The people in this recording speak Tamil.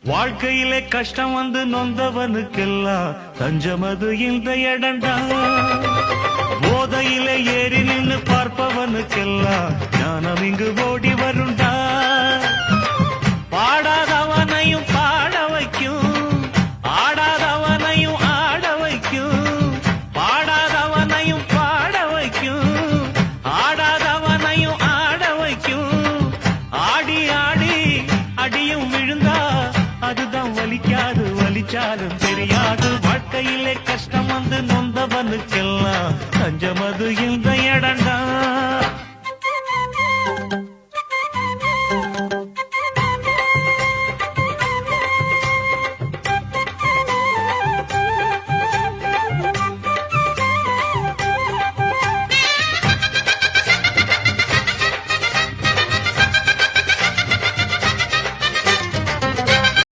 வாழ்க்கையிலே கஷ்டம் வந்து நொந்தவனுக்கெல்லாம் தஞ்சமது இந்த இடண்டா. போதையிலே ஏறி நின்று பார்ப்பவனுக்கெல்லாம் ஞானம் இங்கு ஓடி வருண்டா. பாடாதவனையும் பாட வைக்கும், ஆடாதவனையும் ஆட வைக்கும். பாடாதவனையும் பாட வைக்கும், ஆடாதவனையும் ஆட வைக்கும். ஆடி ஆடி அடியும் விழுந்தா அதுதான் வலிக்காது, வலிச்சாலும் தெரியாது. வாழ்க்கையிலே கஷ்டம் வந்து நொந்தவனுக்கெல்லாம் தஞ்சமது இந்த இடண்டா.